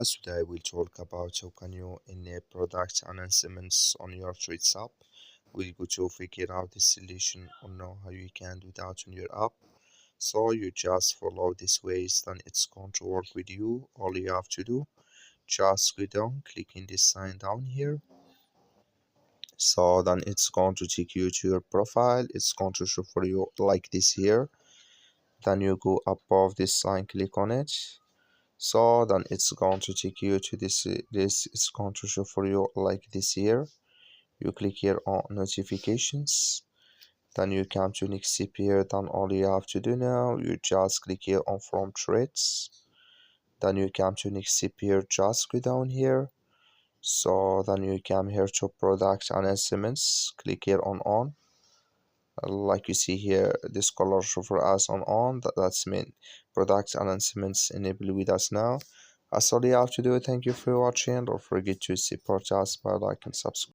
Today we'll talk about how can you enable product announcements on your Tweets app. We'll go to figure out the solution or know how you can do that on your app. So you just follow these ways, then it's going to work with you. All you have to do, just go down, clicking this sign down here. So then it's going to take you to your profile. It's going to show for you like this here. Then you go above this sign, click on it. So then it's going to take you to this is going to show for you like this here. You click here on notifications, then you come to next here. Then all you have to do now, you just click here on from threads, then you come to next here, just go down here. So then you come here to product announcements, click here on like you see here, this color show for us on that's mean product announcements enable with us now. That's all you have to do. Thank you for watching. Don't forget to support us by like and subscribe.